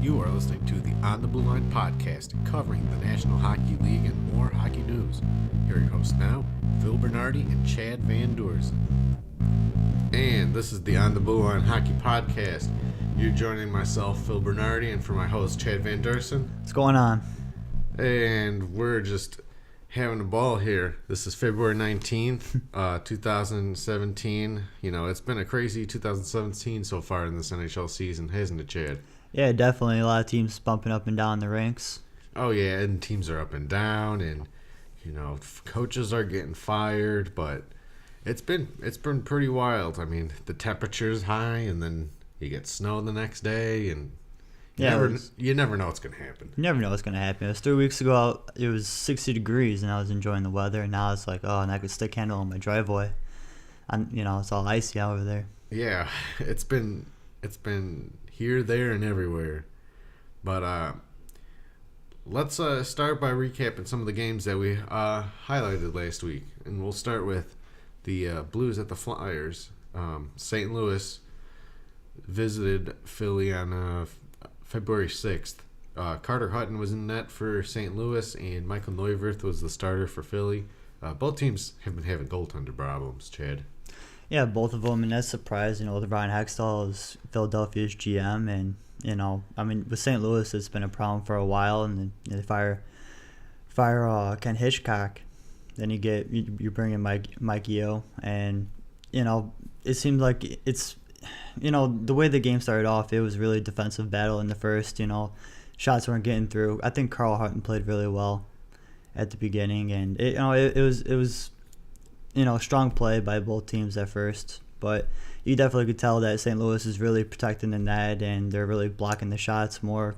You are listening to the On the Blueline podcast, covering the National Hockey League and more hockey news. Here are your hosts now, Phil Bernardi and Chad Van Doorzen. And this is the On the Blueline hockey podcast. You're joining myself, Phil Bernardi, and for my host, Chad Van Doorzen. What's going on? And we're just having a ball here. This is February 19th, 2017. You know, it's been a crazy 2017 so far in this NHL season, hasn't it, Chad? Yeah, definitely. A lot of teams bumping up and down the ranks. Oh, yeah, and teams are up and down, and, you know, coaches are getting fired, but it's been pretty wild. I mean, the temperature's high, and then you get snow the next day, and you never know what's going to happen. You never know what's going to happen. It was 3 weeks ago, it was 60 degrees, and I was enjoying the weather, and now it's like, oh, and I could stick handle on my driveway. It's all icy out over there. Yeah, it's been here, there, and everywhere. But let's start by recapping some of the games that we highlighted last week. And we'll start with the Blues at the Flyers. St. Louis visited Philly on February 6th. Carter Hutton was in net for St. Louis, and Michael Neuwirth was the starter for Philly. Both teams have been having goaltender problems, Chad. Yeah, both of them, and that's surprising. With Ron Hextall is Philadelphia's GM, and with St. Louis, it's been a problem for a while, and then they fire Ken Hitchcock, then you bring in Mike Yeo, and it seems like it's the way the game started off, it was really a defensive battle in the first. Shots weren't getting through. I think Carl Hartman played really well at the beginning, and it was strong play by both teams at first, but you definitely could tell that St. Louis is really protecting the net, and they're really blocking the shots more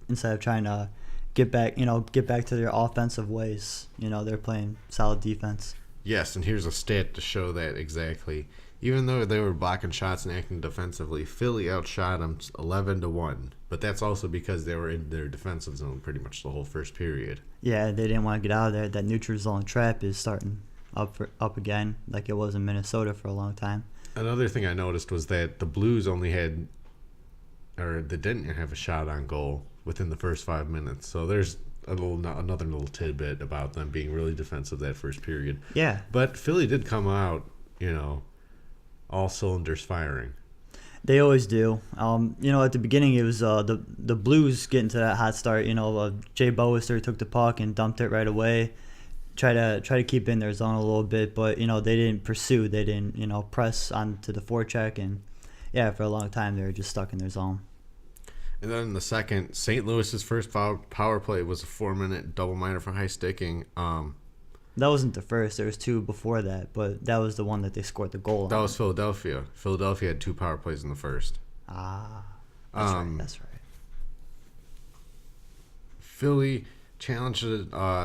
instead of trying to get back to their offensive ways. They're playing solid defense. Yes, and here's a stat to show that exactly. Even though they were blocking shots and acting defensively, Philly outshot them 11-1. But that's also because they were in their defensive zone pretty much the whole first period. Yeah, they didn't want to get out of there. That neutral zone trap is starting up again, like it was in Minnesota for a long time. Another thing I noticed was that the Blues they didn't have a shot on goal within the first 5 minutes. So there's another little tidbit about them being really defensive that first period. Yeah. But Philly did come out, all cylinders firing. They always do. At the beginning it was the Blues getting to that hot start. Jay Bowister took the puck and dumped it right away. Try to keep in their zone a little bit, but they didn't pursue. They didn't press onto the forecheck, and for a long time they were just stuck in their zone. And then in the second, St. Louis's first power play was a 4-minute double minor for high sticking. That wasn't the first. There was two before that, but that was the one that they scored the goal on. That was Philadelphia. Philadelphia had 2 power plays in the first. That's right. Philly challenged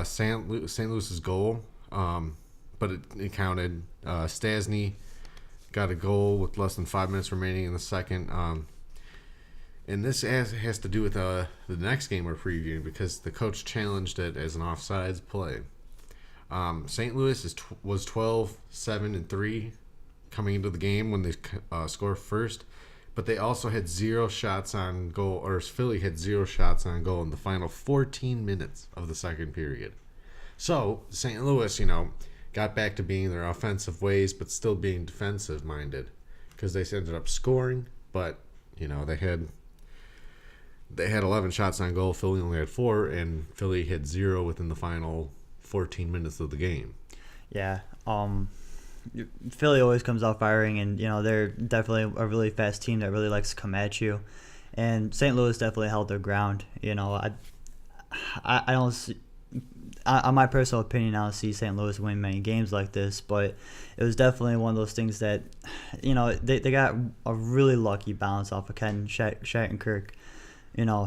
St. Louis's goal, but it counted. Stasny got a goal with less than 5 minutes remaining in the second. And this has to do with the next game we're previewing, because the coach challenged it as an offsides play. St. Louis was 12-7-3 coming into the game when they scored first, but they also had 0 shots on goal, or Philly had 0 shots on goal in the final 14 minutes of the second period. So St. Louis, got back to being their offensive ways, but still being defensive minded, because they ended up scoring, but they had 11 shots on goal. Philly only had 4, and Philly had 0 within the final 14 minutes of the game. Yeah. Philly always comes out firing, and they're definitely a really fast team that really likes to come at you. And St. Louis definitely held their ground. I don't see, on my personal opinion, I don't see St. Louis win many games like this, but it was definitely one of those things that they got a really lucky bounce off of Ken Shattenkirk.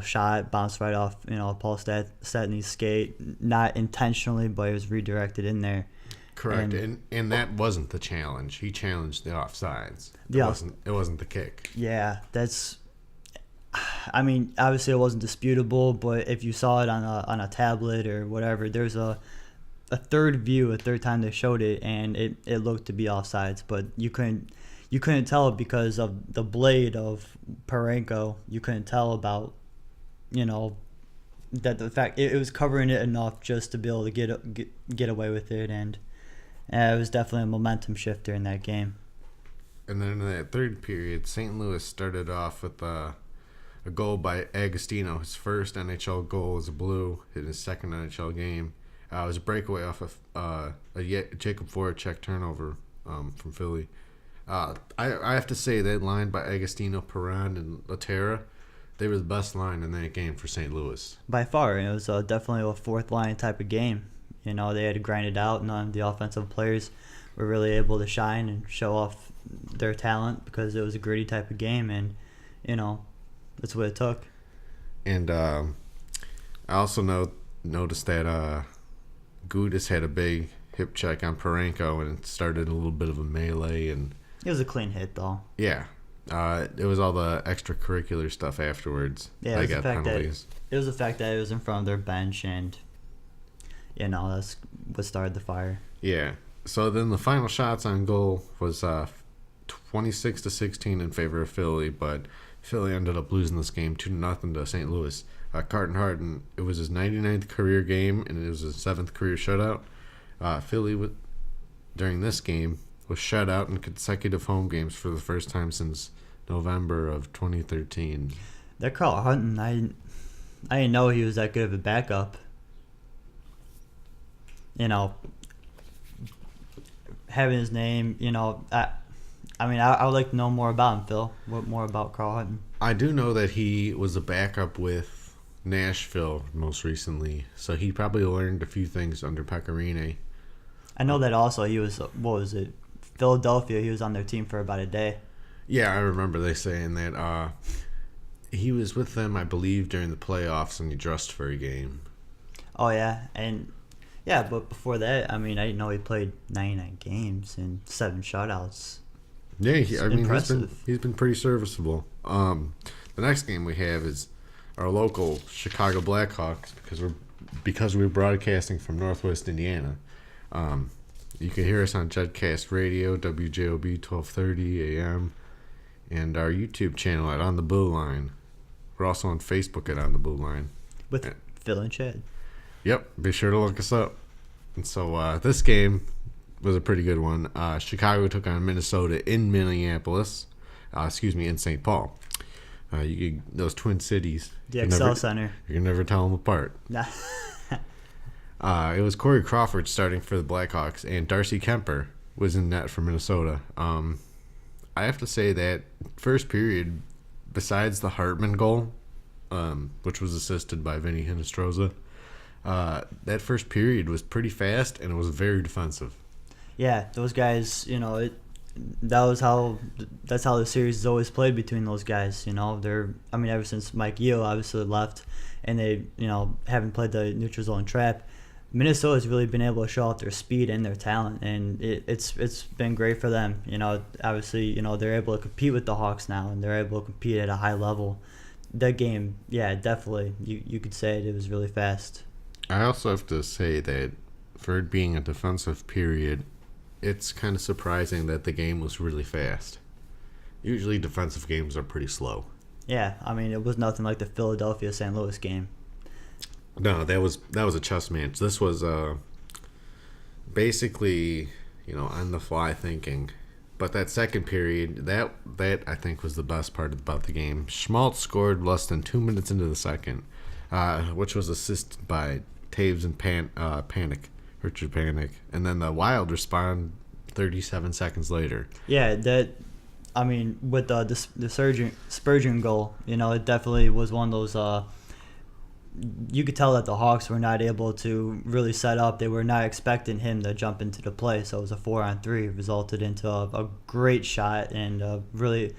Shot, bounced right off, Paul Stastny's skate, not intentionally, but it was redirected in there. Correct, and that wasn't the challenge. He challenged the offsides. It wasn't the kick. Yeah, obviously it wasn't disputable, but if you saw it on a tablet or whatever, there's a third time they showed it, and it looked to be offsides, but you couldn't tell because of the blade of Parenko. You couldn't tell about you know, that the fact it was covering it enough just to be able to get away with it, and it was definitely a momentum shifter in that game. And then in that third period, St. Louis started off with a goal by Agostino, his first NHL goal as a Blue in his second NHL game. It was a breakaway off of a Jacob Voracek turnover from Philly. I have to say that line by Agostino, Perron, and Laterra, they were the best line in that game for St. Louis. By far, it was definitely a fourth line type of game. You know, they had to grind it out. None of the offensive players were really able to shine and show off their talent because it was a gritty type of game, and you know, that's what it took. And I also noticed that Gudis had a big hip check on Parenko, and it started a little bit of a melee. And it was a clean hit, though. Yeah. It was all the extracurricular stuff afterwards. Yeah, it was the fact that it was in front of their bench, and you know, that's what started the fire. Yeah. So then the final shots on goal was 26-16 in favor of Philly, but Philly ended up losing this game 2-0 to St. Louis. Carton Hartman, it was his 99th career game, and it was his 7th career shutout. Philly, during this game, was shut out in consecutive home games for the first time since November of 2013. That Carl Hartman, I didn't know he was that good of a backup. You know, having his name, you know, I would like to know more about him, Phil. What more about Carl Hartman? I do know that he was a backup with Nashville most recently, so he probably learned a few things under Pecorine. I know that also he was, Philadelphia, he was on their team for about a day. Yeah, I remember they saying that he was with them, I believe, during the playoffs, and he dressed for a game. Oh, yeah, and yeah, but before that, I mean, I didn't know he played 99 games and 7 shutouts. Yeah, he's been pretty serviceable. The next game we have is our local Chicago Blackhawks because we're broadcasting from Northwest Indiana. You can hear us on Jedcast Radio, WJOB 1230 AM, and our YouTube channel at On the Blueline. We're also on Facebook at On the Blueline. With Phil and Chad. Yep, be sure to look us up. And so this game was a pretty good one. Chicago took on Minnesota in Minneapolis. In St. Paul. Those twin cities. The Xcel Center. You can never tell them apart. Nah. It was Corey Crawford starting for the Blackhawks, and Darcy Kemper was in net for Minnesota. I have to say that first period, besides the Hartman goal, which was assisted by Vinny Hinostroza, that first period was pretty fast, and it was very defensive. Yeah, those guys, you know, that's how the series is always played between those guys. You know, ever since Mike Yeo obviously left, and they, you know, haven't played the neutral zone trap, Minnesota's really been able to show off their speed and their talent, and it's been great for them. You know, obviously, you know, they're able to compete with the Hawks now, and they're able to compete at a high level. That game, yeah, definitely, you could say it was really fast. I also have to say that for it being a defensive period, it's kind of surprising that the game was really fast. Usually defensive games are pretty slow. Yeah, I mean, it was nothing like the Philadelphia-St. Louis game. No, that was a chess match. This was basically, you know, on the fly thinking. But that second period, that I think was the best part about the game. Schmaltz scored less than 2 minutes into the second, which was assisted by Taves and Richard Panik, and then the Wild respond 37 seconds later. Yeah, with the Spurgeon goal, you know, it definitely was one of those. You could tell that the Hawks were not able to really set up. They were not expecting him to jump into the play, so it was a 4-on-3. It resulted into a great shot, and really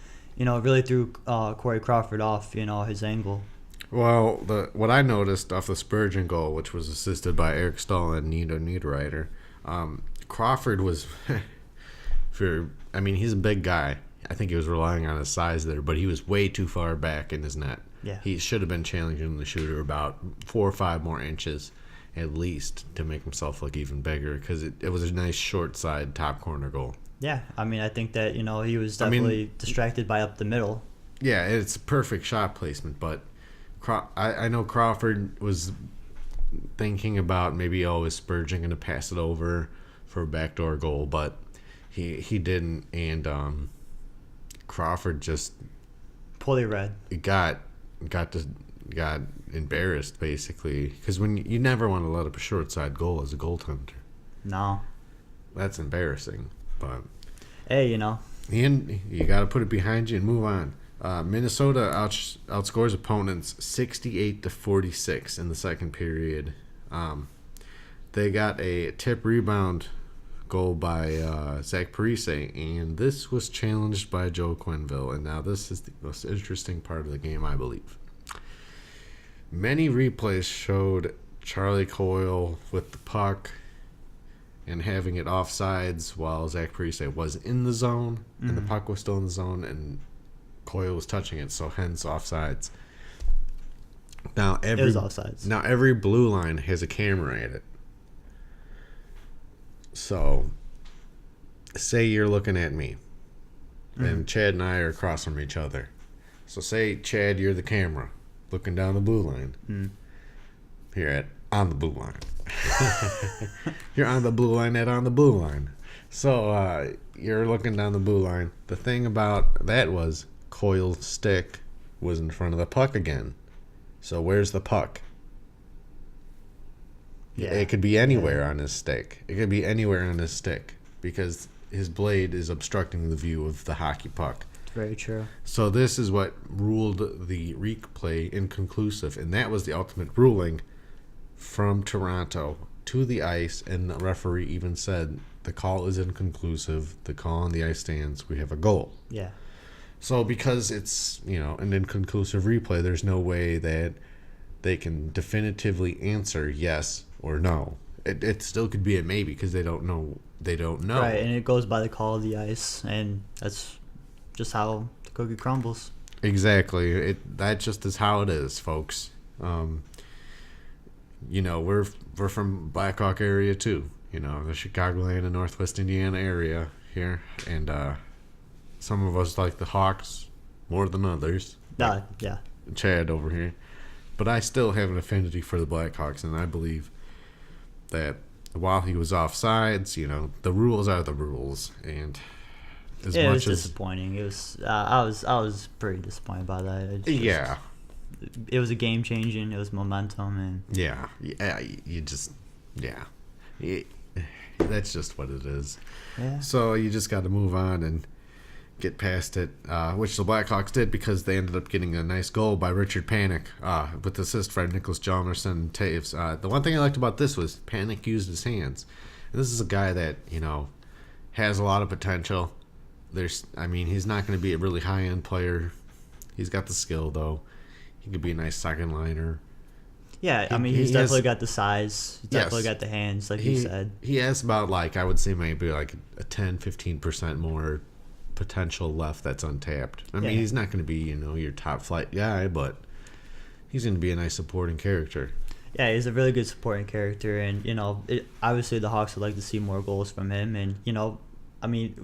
threw Corey Crawford off, you know, his angle. Well, what I noticed off the Spurgeon goal, which was assisted by Eric Stahl and Nito Niederreiter, Crawford was, he's a big guy. I think he was relying on his size there, but he was way too far back in his net. Yeah. He should have been challenging the shooter about 4 or 5 more inches at least to make himself look even bigger, because it was a nice short side top corner goal. Yeah, I think that, you know, he was definitely distracted by up the middle. Yeah, it's a perfect shot placement, but I know Crawford was thinking about maybe was Spurgeon going to pass it over for a backdoor goal, but he didn't, and Crawford just Poorly read. got embarrassed basically, because when you never want to let up a short side goal as a goaltender. No. That's embarrassing, but Hey, and you got to put it behind you and move on. Minnesota outscores opponents 68-46 in the second period. They got a tip rebound goal by Zach Parise, and this was challenged by Joe Quenneville. And now this is the most interesting part of the game, I believe. Many replays showed Charlie Coyle with the puck and having it offsides while Zach Parise was in the zone, and the puck was still in the zone, and Coyle was touching it, so hence offsides. Now It was offsides. Now every blue line has a camera at it. So, say you're looking at me, and Chad and I are across from each other. So say, Chad, you're the camera, looking down the blue line. Here on the blue line. You're on the blue line on the blue line. So you're looking down the blue line. The thing about that was Coyle's stick was in front of the puck again. So where's the puck? Yeah. It could be anywhere on his stick. It could be anywhere on his stick because his blade is obstructing the view of the hockey puck. Very true. So this is what ruled the replay inconclusive, and that was the ultimate ruling from Toronto to the ice, and the referee even said the call is inconclusive. The call on the ice stands. We have a goal. Yeah. So because it's an inconclusive replay, there's no way that they can definitively answer yes or no. It still could be a maybe because they don't know. They don't know. Right, and it goes by the call of the ice, and that's just how the cookie crumbles. Exactly. That just is how it is, folks. We're from Blackhawk area too. The Chicagoland and Northwest Indiana area here, and some of us like the Hawks more than others. Yeah. Chad over here, but I still have an affinity for the Blackhawks, and I believe that while he was offsides, the rules are the rules, and it was disappointing. It was. I was pretty disappointed by that. It was a game changing. It was momentum, and that's just what it is. Yeah. So you just got to move on and get past it, which the Blackhawks did because they ended up getting a nice goal by Richard Panik with assist from Nicholas Hjalmarsson and Taves. The one thing I liked about this was Panik used his hands. And this is a guy that has a lot of potential. He's not going to be a really high end player. He's got the skill though. He could be a nice second liner. Yeah, he's definitely got the size. He's definitely got the hands, like you said. He has about, I would say maybe a 10-15% more potential left that's untapped. He's not going to be, your top flight guy, but he's going to be a nice supporting character. Yeah, he's a really good supporting character, and, obviously the Hawks would like to see more goals from him, and,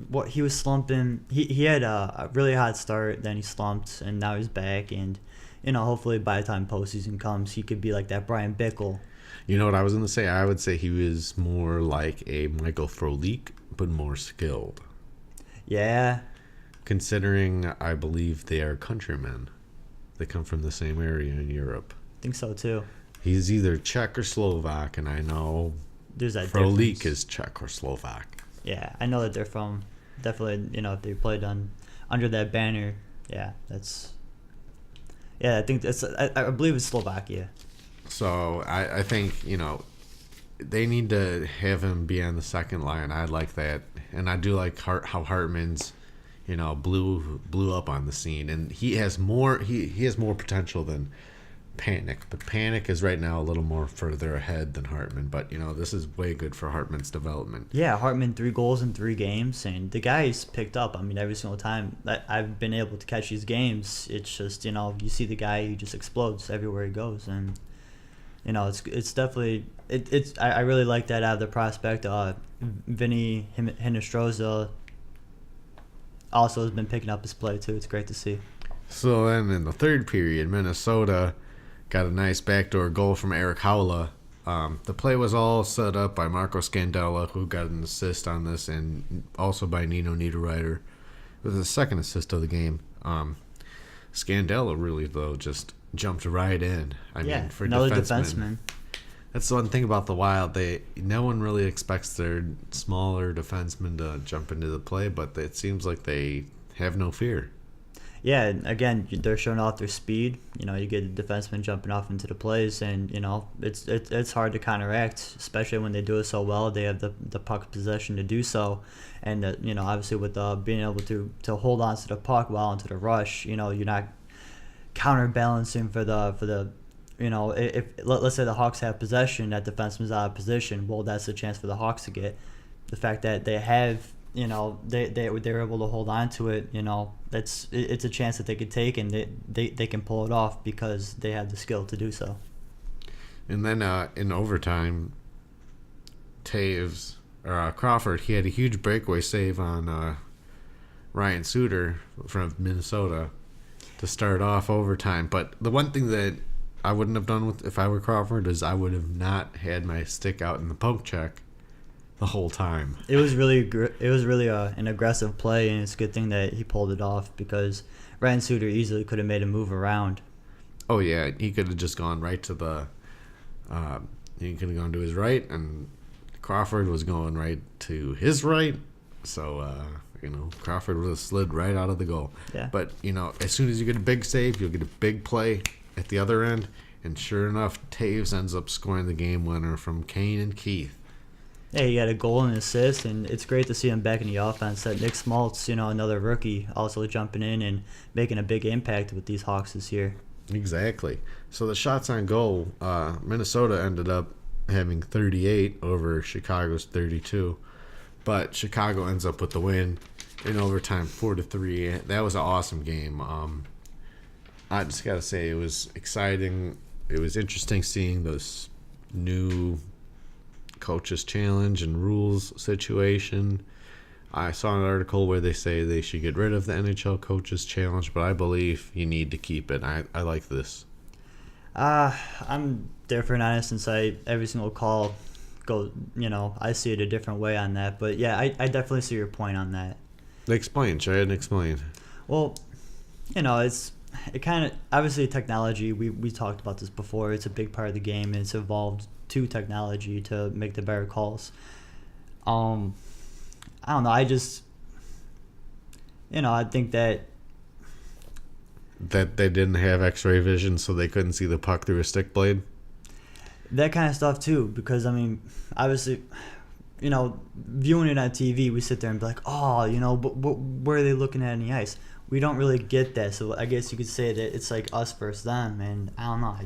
what he was slumping, he had a really hot start, then he slumped, and now he's back, and hopefully by the time postseason comes, he could be like that Brian Bickle. You know what I was going to say? I would say he was more like a Michael Frolik, but more skilled. Yeah. Considering I believe they are countrymen. They come from the same area in Europe. I think so, too. He's either Czech or Slovak, and I know there's that Frolik difference. is Czech or Slovak. Yeah, I know that they're from, definitely, if they played under that banner, yeah, that's... Yeah, I think I believe it's Slovakia. So I think they need to have him be on the second line. I like that, and I do like how Hartman's blew up on the scene, and he has more potential than Panik. But Panik is right now a little more further ahead than Hartman. But this is way good for Hartman's development. Yeah, Hartman 3 goals in 3 games, and the guy's picked up. Every single time that I've been able to catch these games, it's just you see the guy who just explodes everywhere he goes, and it's definitely I really like that out of the prospect. Vinny Hinostroza also has been picking up his play too. It's great to see. So then in the third period, Minnesota got a nice backdoor goal from Eric Howla. The play was all set up by Marco Scandella, who got an assist on this, and also by Nino Niederreiter with the second assist of the game. Scandella really, though, just jumped right in. I mean, for another defenseman. That's the one thing about the Wild. No one really expects their smaller defensemen to jump into the play, but it seems like they have no fear. Yeah, again, they're showing off their speed. You get a defenseman jumping off into the plays, and it's hard to counteract, especially when they do it so well. They have the puck possession to do so, and obviously with being able to hold on to the puck while into the rush, you're not counterbalancing for the. If let's say the Hawks have possession, that defenseman's out of position. Well, that's a chance for the Hawks to get. The fact that they have. They're able to hold on to it. It's a chance that they could take, and they can pull it off because they have the skill to do so. And then in overtime, Crawford, he had a huge breakaway save on Ryan Suter from Minnesota to start off overtime. But the one thing that I wouldn't have done if I were Crawford is I would have not had my stick out in the poke check the whole time. It was really an aggressive play, and it's a good thing that he pulled it off because Ryan Suter easily could have made a move around. Oh yeah, he could have just gone right to the. He could have gone to his right, and Crawford was going right to his right. So Crawford would have slid right out of the goal. Yeah. But as soon as you get a big save, you'll get a big play at the other end, and sure enough, Taves ends up scoring the game winner from Kane and Keith. Yeah, he got a goal and an assist, and it's great to see him back in the offense. That Nick Schmaltz, another rookie, also jumping in and making a big impact with these Hawks this year. Exactly. So the shots on goal, Minnesota ended up having 38 over Chicago's 32, but Chicago ends up with the win in overtime, 4-3. That was an awesome game. I just gotta say, it was exciting. It was interesting seeing those new coaches challenge and rules situation. I saw an article where they say they should get rid of the NHL coaches challenge, but I believe you need to keep it. I like this. I'm different on it since every single call goes, I see it a different way on that. But yeah, I definitely see your point on that. Explain, try and explain. It kind of, obviously technology, we talked about this before, it's a big part of the game, and it's evolved to technology to make the better calls. I don't know, I think that they didn't have x-ray vision, so they couldn't see the puck through a stick blade. That kind of stuff too, because obviously, viewing it on TV, we sit there and be like, but where are they looking at in the ice? We don't really get that, so I guess you could say that it's like us versus them, and I don't know,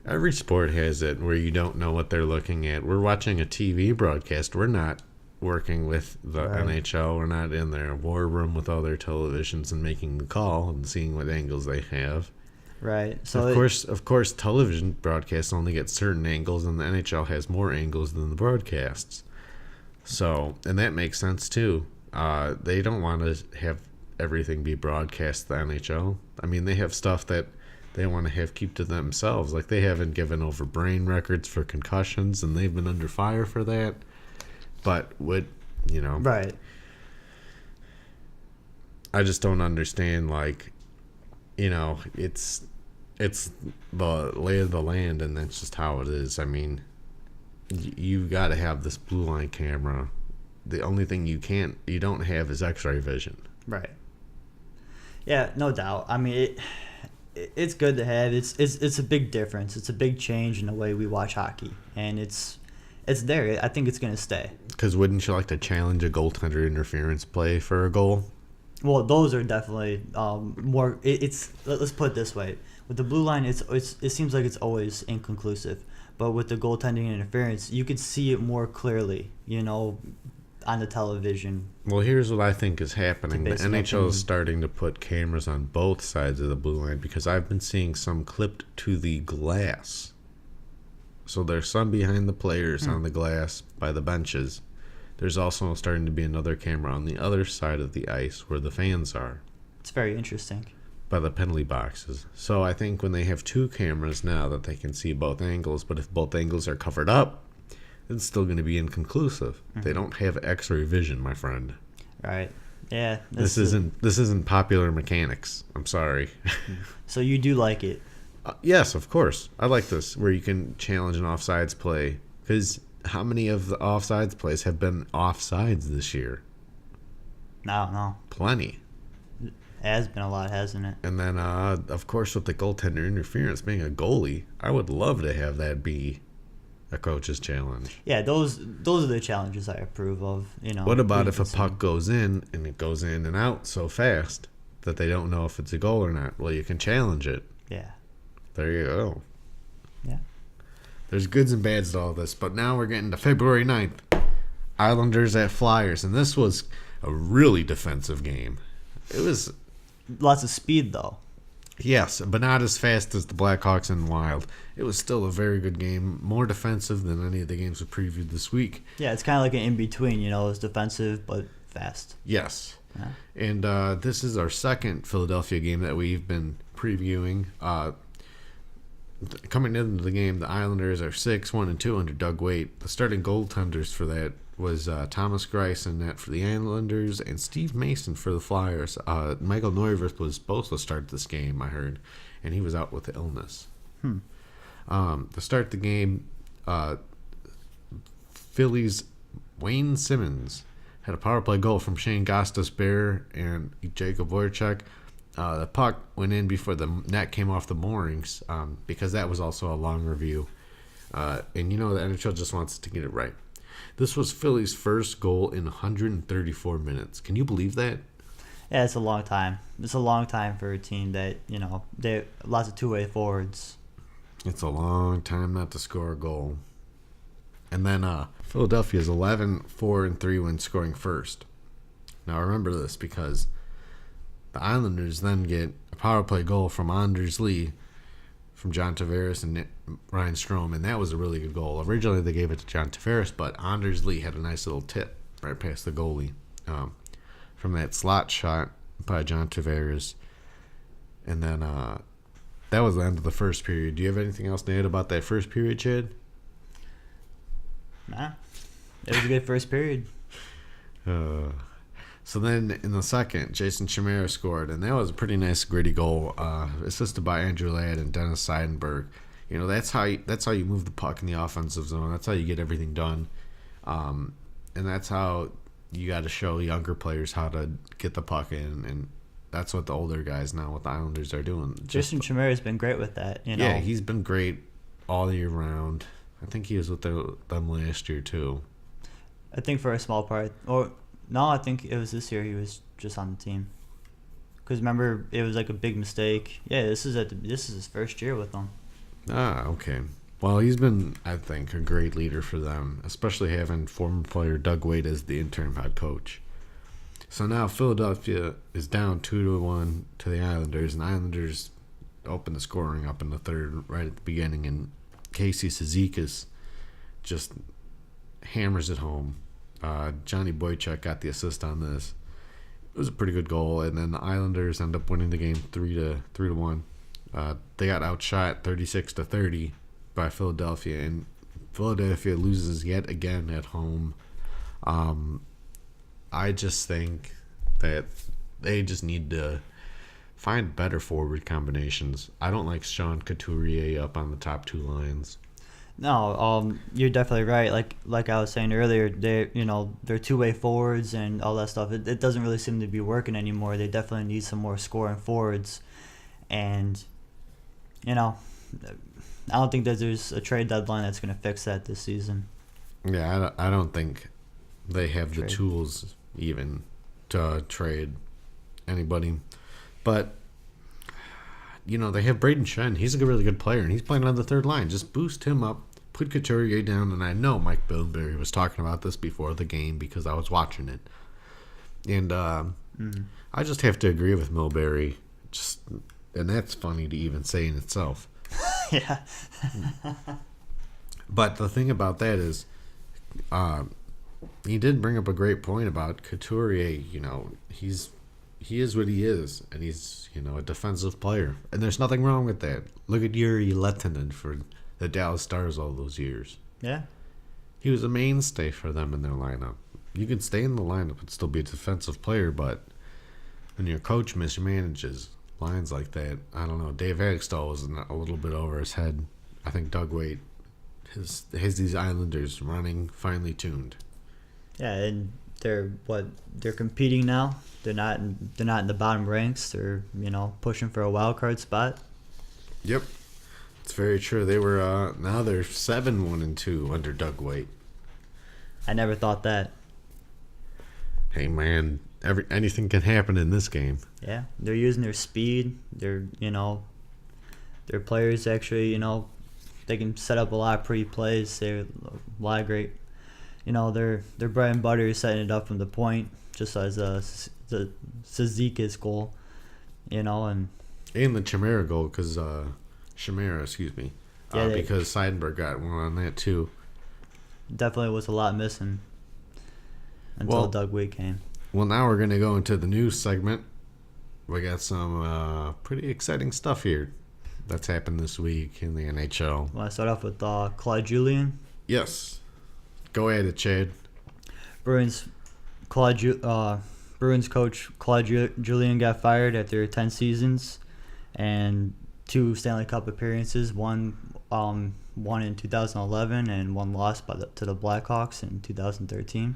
Every sport has it where you don't know what they're looking at. We're watching a TV broadcast. We're not working with the NHL. We're not in their war room with all their televisions and making the call and seeing what angles they have. Right. So of course, television broadcasts only get certain angles, and the NHL has more angles than the broadcasts. So, and that makes sense too. They don't want to have everything be broadcast to the NHL. I mean, they have stuff that they want to keep to themselves. Like, they haven't given over brain records for concussions, and they've been under fire for that. But right. I just don't understand. It's the lay of the land, and that's just how it is. I mean, you got to have this Blueline camera. The only thing you don't have is X-ray vision. Right. Yeah, no doubt. I mean, it's good to have. It's a big difference. It's a big change in the way we watch hockey, and it's there. I think it's going to stay. Because wouldn't you like to challenge a goaltender interference play for a goal? Well, those are definitely more. Let's put it this way: with the Blueline, it seems like it's always inconclusive. But with the goaltending interference, you could see it more clearly. On the television. Well, here's what I think is happening. The NHL is starting to put cameras on both sides of the blue line, because I've been seeing some clipped to the glass. So there's some behind the players on the glass by the benches. There's also starting to be another camera on the other side of the ice where the fans are. It's very interesting. by the penalty boxes. So I think when they have two cameras now that they can see both angles, but if both angles are covered up, it's still going to be inconclusive. They don't have X-ray vision, my friend. Right. Yeah. This isn't popular mechanics. I'm sorry. So you do like it? Yes, of course. I like this where you can challenge an offsides play, because how many of the offsides plays have been offsides this year? No. Plenty. It has been a lot, hasn't it? And then, of course, with the goaltender interference being a goalie, I would love to have that be a coach's challenge. Yeah, those are the challenges I approve of. What about if a puck goes in and it goes in and out so fast that they don't know if it's a goal or not? Well, you can challenge it. Yeah. There you go. Yeah. There's goods and bads to all this, but now we're getting to February 9th. Islanders at Flyers, and this was a really defensive game. It was lots of speed, though. Yes, but not as fast as the Blackhawks and Wild. It was still a very good game, more defensive than any of the games we previewed this week. Yeah, it's kind of like an in-between, it's defensive but fast. Yes. Yeah. And this is our second Philadelphia game that we've been previewing. Coming into the game, the Islanders are 6-1-2 under Doug Weight. The starting goaltenders for that was Thomas Greiss in net for the Islanders and Steve Mason for the Flyers. Michael Neuwirth was supposed to start this game, I heard, and he was out with the illness. To start the game, Philly's Wayne Simmons had a power play goal from Shane Gostis-Bear and Jacob Voracek. The puck went in before the net came off the moorings, because that was also a long review. And the NHL just wants to get it right. This was Philly's first goal in 134 minutes. Can you believe that? Yeah, it's a long time. It's a long time for a team that, they lots of two-way forwards. It's a long time not to score a goal. And then Philadelphia's 11-4-3 when scoring first. Now remember this, because the Islanders then get a power play goal from Anders Lee, from John Tavares and Ryan Strome, and that was a really good goal. Originally they gave it to John Tavares, but Anders Lee had a nice little tip right past the goalie from that slot shot by John Tavares. And then that was the end of the first period. Do you have anything else to add about that first period, Chad? Nah. It was a good first period. So then in the second, Jason Chimera scored, and that was a pretty nice gritty goal, assisted by Andrew Ladd and Dennis Seidenberg. That's how you move the puck in the offensive zone. That's how you get everything done, and that's how you got to show younger players how to get the puck in, and that's what the older guys now with the Islanders are doing. Jason Chimera has been great with that. Yeah, he's been great all year round. I think he was with them last year too. I think for a small part, or no, I think it was this year he was just on the team. Because remember, it was like a big mistake. Yeah, this is his first year with them. Okay. Well, he's been, I think, a great leader for them, especially having former player Doug Weight as the interim head coach. So now Philadelphia is down 2-1 to the Islanders, and the Islanders open the scoring up in the third right at the beginning, and Casey Cizikas just hammers it home. Johnny Boychuk got the assist on this. It was a pretty good goal, and then the Islanders end up winning the game 3-1. They got outshot 36-30 by Philadelphia, and Philadelphia loses yet again at home. I just think that they just need to find better forward combinations. I don't like Sean Couturier up on the top two lines. No, you're definitely right. Like I was saying earlier, they're two-way forwards and all that stuff. It doesn't really seem to be working anymore. They definitely need some more scoring forwards, and I don't think that there's a trade deadline that's going to fix that this season. Yeah, I don't think they have the tools even to trade anybody, but. They have Braden Shen. He's a really good player, and he's playing on the third line. Just boost him up, put Couturier down, and I know Mike Milbury was talking about this before the game because I was watching it. And I just have to agree with Milbury. And that's funny to even say in itself. Yeah. But the thing about that is he did bring up a great point about Couturier. He's he is what he is, and he's a defensive player, and there's nothing wrong with that. Look at Yuri Lettinen for the Dallas Stars all those years. Yeah. He was a mainstay for them in their lineup. You can stay in the lineup and still be a defensive player, but when your coach mismanages lines like that, I don't know. Dave Agstall was a little bit over his head. I think Doug Waite has these Islanders running finely tuned. Yeah, and they're competing now. They're not in the bottom ranks. They're pushing for a wild card spot. Yep, it's very true. They were now they're 7-1-2 under Doug Waite. I never thought that. Hey man, anything can happen in this game. Yeah, they're using their speed. Their players actually they can set up a lot of pretty plays. They're a lot of great. Their bread and butter is setting it up from the point, just as the Sezikis goal. And the Chimera goal, because because Seidenberg got one on that too. Definitely was a lot missing until Doug Waite came. Well, now we're going to go into the news segment. We got some pretty exciting stuff here that's happened this week in the NHL. Want to start off with Claude Julien? Yes. Go ahead, Chad. Bruins coach Claude Julien got fired after 10 seasons and 2 Stanley Cup appearances, one in 2011 and one lost to the Blackhawks in 2013.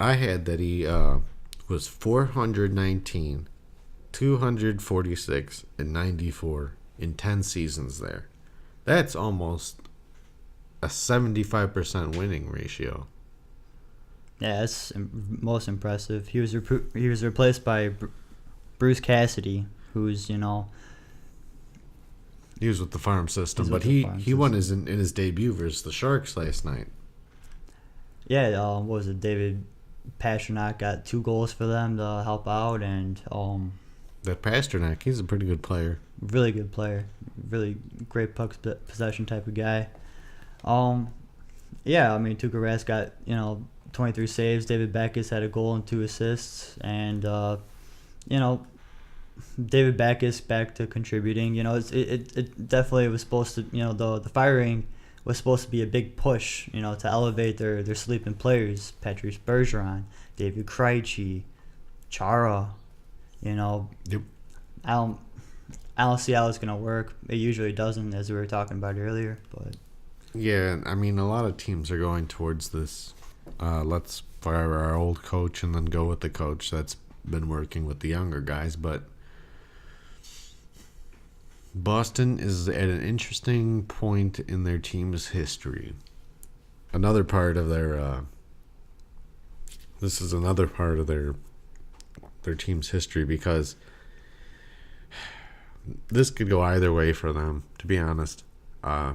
I had that he was 419, 246, and 94 in 10 seasons there. That's almost a 75% winning ratio. Yeah, that's most impressive. He was replaced by Bruce Cassidy, who's he was with the farm system, but he won in his debut versus the Sharks last night. Yeah, what was it? David Pastrnak got 2 goals for them to help out, and that Pastrnak, he's a pretty good player. Really good player, really great puck possession type of guy. Yeah, I mean Tuukka Rask got 23 saves. David Backes had a goal and 2 assists, and David Backes back to contributing. It definitely was supposed to the firing was supposed to be a big push, to elevate their sleeping players. Patrice Bergeron, David Krejci, Chara. Yep. I don't see how it's gonna work. It usually doesn't, as we were talking about earlier. But yeah, I mean, a lot of teams are going towards this. Let's fire our old coach and then go with the coach that's been working with the younger guys. But Boston is at an interesting point in their team's history. Another part of their this is another part of their team's history, because this could go either way for them, to be honest. I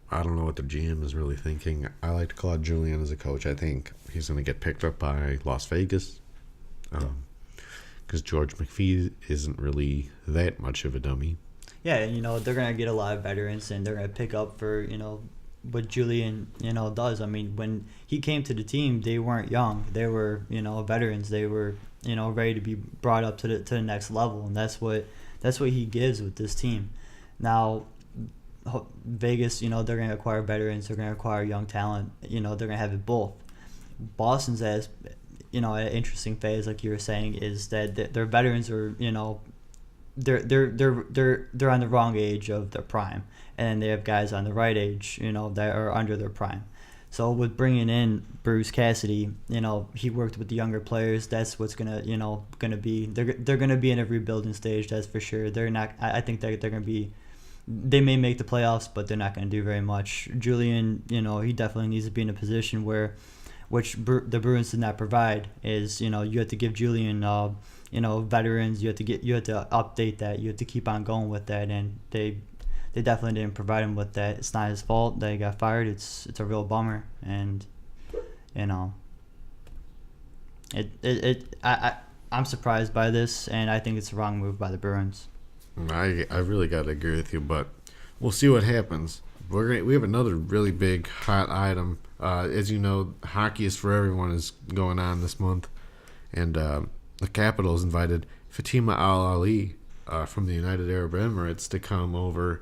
don't know what the GM is really thinking. I liked Claude Julien as a coach. I think he's going to get picked up by Las Vegas, because George McPhee isn't really that much of a dummy. Yeah, they're going to get a lot of veterans, and they're going to pick up for, what Julien, does. I mean, when he came to the team, they weren't young. They were, veterans. They were, ready to be brought up to the next level, and that's what he gives with this team. Now, Vegas, they're going to acquire veterans. They're going to acquire young talent. They're going to have it both. Boston's as, an interesting phase, like you were saying, is that their veterans are, they're on the wrong age of their prime, and they have guys on the right age, that are under their prime. So with bringing in Bruce Cassidy, he worked with the younger players. That's what's gonna be. They're gonna be in a rebuilding stage. That's for sure. They're not. I think they're gonna be. They may make the playoffs, but they're not gonna do very much. Julien, he definitely needs to be in a position where, the Bruins did not provide. Is you have to give Julien veterans. You have to update that. You have to keep on going with that, and they definitely didn't provide him with that. It's not his fault that he got fired. It's a real bummer, and I'm surprised by this, and I think it's the wrong move by the Bruins. I really got to agree with you, but we'll see what happens. We have another really big hot item. As you know, Hockey is for Everyone is going on this month, and the Capitals invited Fatima Al Ali from the United Arab Emirates to come over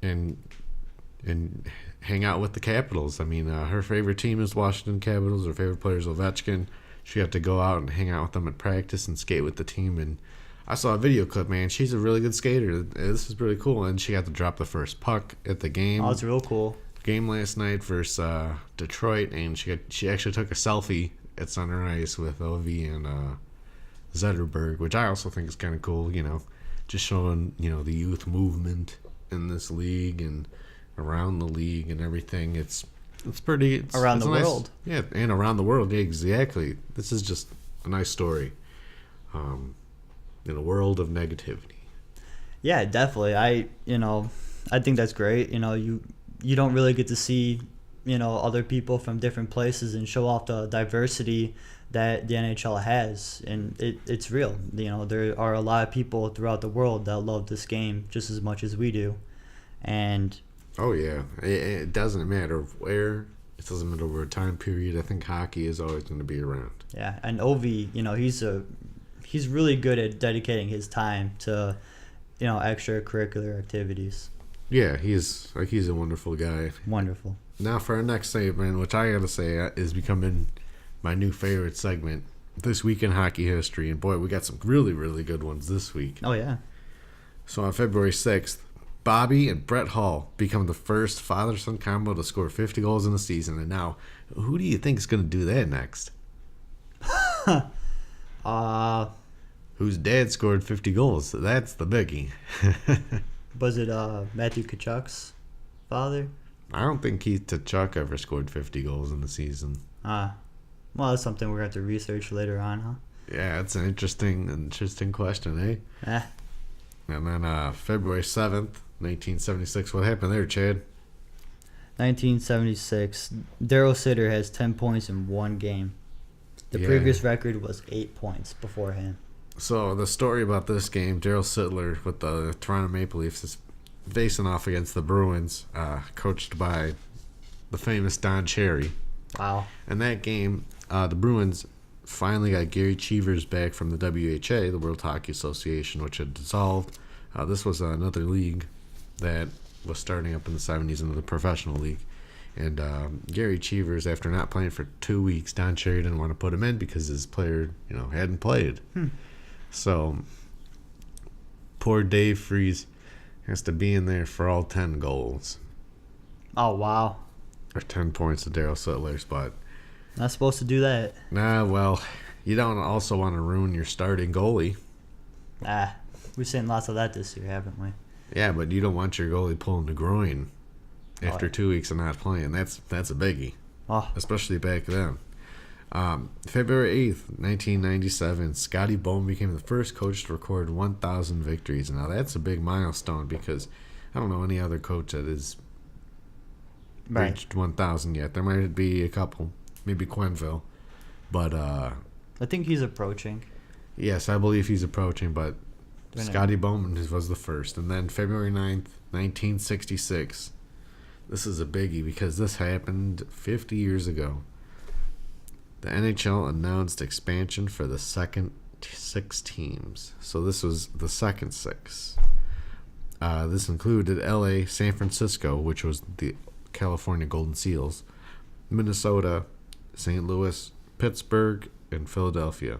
and hang out with the Capitals. I mean, her favorite team is Washington Capitals. Her favorite player is Ovechkin. She got to go out and hang out with them at practice and skate with the team. And I saw a video clip, man. She's a really good skater. This is really cool. And she got to drop the first puck at the game. Oh, it's real cool. Game last night versus Detroit, and she actually took a selfie at center ice with Ovi and Zetterberg, which I also think is kind of cool. Just showing the youth movement in this league and around the league and everything. It's pretty around the world. Yeah, and around the world. Yeah, exactly. This is just a nice story. In a world of negativity. Yeah, definitely. I think that's great. You don't really get to see, other people from different places and show off the diversity that the NHL has, and it's real. There are a lot of people throughout the world that love this game just as much as we do, and oh yeah, it doesn't matter where. It doesn't matter over a time period. I think hockey is always going to be around. Yeah, and Ovi, he's really good at dedicating his time to, extracurricular activities. Yeah, he's a wonderful guy. Wonderful. Now for our next segment, which I gotta say is becoming my new favorite segment, This Week in Hockey History. And boy, we got some really, really good ones this week. Oh, yeah. So on February 6th, Bobby and Brett Hull become the first father-son combo to score 50 goals in a season. And now, who do you think is going to do that next? Whose dad scored 50 goals? That's the biggie. Was it Matthew Tkachuk's father? I don't think Keith Tkachuk ever scored 50 goals in a season. Well, that's something we're going to have to research later on, huh? Yeah, it's an interesting question, eh? And then February 7th, 1976. What happened there, Chad? 1976. Daryl Sutter has 10 points in one game. The previous record was 8 points beforehand. So the story about this game, Daryl Sittler with the Toronto Maple Leafs is facing off against the Bruins, coached by the famous Don Cherry. Wow. In that game, the Bruins finally got Gary Cheevers back from the WHA, the World Hockey Association, which had dissolved. This was another league that was starting up in the 70s into the professional league. And Gary Cheevers, after not playing for 2 weeks, Don Cherry didn't want to put him in because his player, hadn't played. So poor Dave Freese has to be in there for all 10 goals. Oh, wow. Or 10 points to Daryl Sittler's, but not supposed to do that. Nah, well, you don't also want to ruin your starting goalie. We've seen lots of that this year, haven't we? Yeah, but you don't want your goalie pulling the groin after 2 weeks of not playing. That's a biggie. Especially back then. February 8th, 1997, Scotty Bowman became the first coach to record 1,000 victories. Now, that's a big milestone because I don't know any other coach that has reached 1,000 yet. There might be a couple, maybe Quenneville. But I think he's approaching. Yes, I believe he's approaching, but Scotty Bowman was the first. And then February 9th, 1966. This is a biggie because this happened 50 years ago. The NHL announced expansion for the second 6 teams. So this was the second 6. This included LA, San Francisco, which was the California Golden Seals, Minnesota, St. Louis, Pittsburgh, and Philadelphia.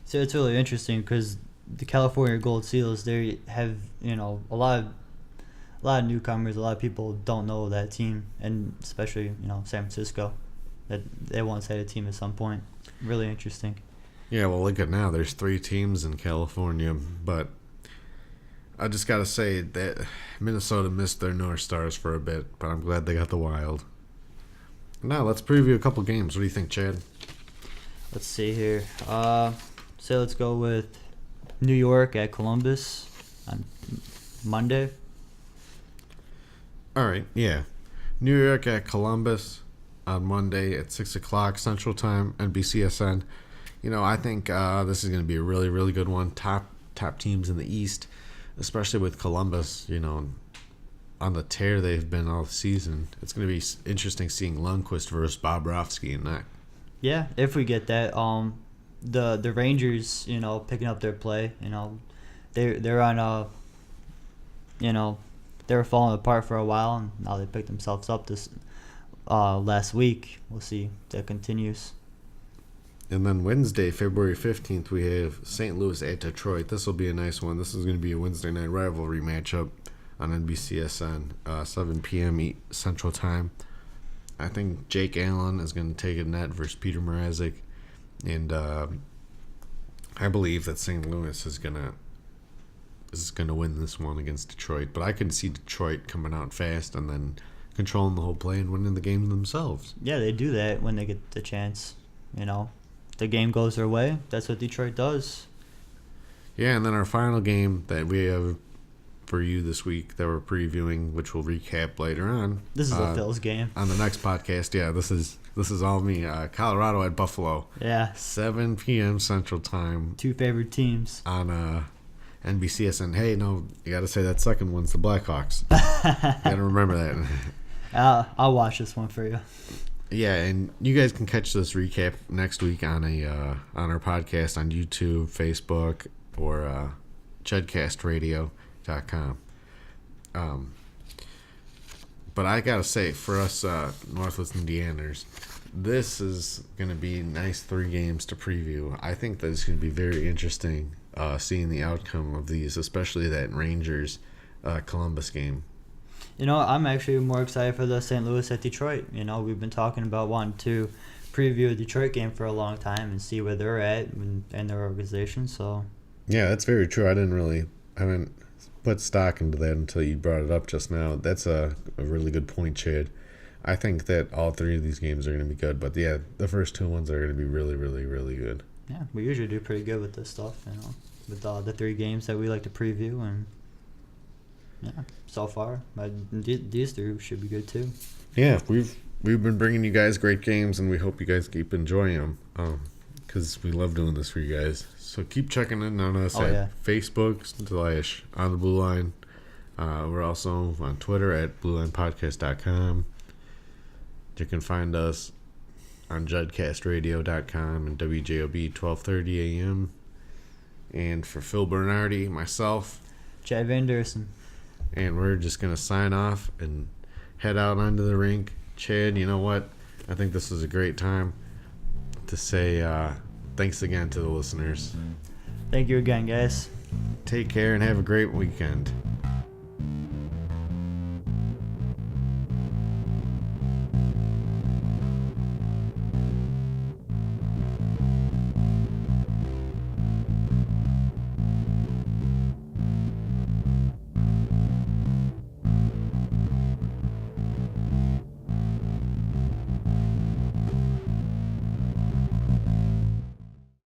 So it's really interesting because the California Gold Seals, they have, a lot of newcomers. A lot of people don't know that team, and especially, San Francisco. That they once had a team at some point. Really interesting. Yeah, well, look at now. There's 3 teams in California, but I just got to say that Minnesota missed their North Stars for a bit, but I'm glad they got the Wild. Now, let's preview a couple games. What do you think, Chad? Let's see here. So let's go with New York at Columbus on Monday. All right, yeah. New York at Columbus on Monday at 6 o'clock Central Time, NBCSN. I think this is going to be a really, really good one. Top teams in the East, especially with Columbus, on the tear they've been all season. It's going to be interesting seeing Lundqvist versus Bobrovsky in that. Yeah, if we get that. the Rangers, picking up their play. They're on they were falling apart for a while, and now they picked themselves up this last week. We'll see if that continues. And then Wednesday, February 15th, we have St. Louis at Detroit. This will be a nice one. This is going to be a Wednesday night rivalry matchup on NBCSN, 7 p.m. Central Time. I think Jake Allen is going to take a net versus Peter Mrazek. And I believe that St. Louis is going to win this one against Detroit. But I can see Detroit coming out fast and then controlling the whole play and winning the game themselves. Yeah, they do that when they get the chance. The game goes their way. That's what Detroit does. Yeah, and then our final game that we have for you this week that we're previewing, which we'll recap later on. This is a Phil's game. On the next podcast, yeah, this is all me. Colorado at Buffalo. Yeah. 7 p.m. Central Time. Two favorite teams. On NBCS. And hey, no, you got to say that second one's the Blackhawks. You got to remember that. I'll watch this one for you. Yeah, and you guys can catch this recap next week on on our podcast on YouTube, Facebook, or chudcastradio.com. But I gotta say, for us Northwest Indianers, this is gonna be nice 3 games to preview. I think that it's gonna be very interesting seeing the outcome of these, especially that Rangers Columbus game. I'm actually more excited for the St. Louis at Detroit. We've been talking about wanting to preview a Detroit game for a long time and see where they're at and their organization. So yeah, that's very true. I haven't put stock into that until you brought it up just now. That's a really good point, Chad. I think that all 3 of these games are going to be good, but yeah, the first 2 ones are going to be really, really, really good. Yeah, we usually do pretty good with this stuff, with the 3 games that we like to preview, and yeah, so far, these 3 should be good too. Yeah, we've been bringing you guys great games, and we hope you guys keep enjoying them, because we love doing this for you guys. So keep checking in on us at Facebook / on the Blue Line. We're also on Twitter at BlueLinePodcast.com. You can find us on JudCastRadio.com and WJOB 1230 AM. And for Phil Bernardi, myself, Chad Van Dersen. And we're just going to sign off and head out onto the rink. Chad, you know what? I think this is a great time to say thanks again to the listeners. Thank you again, guys. Take care and have a great weekend.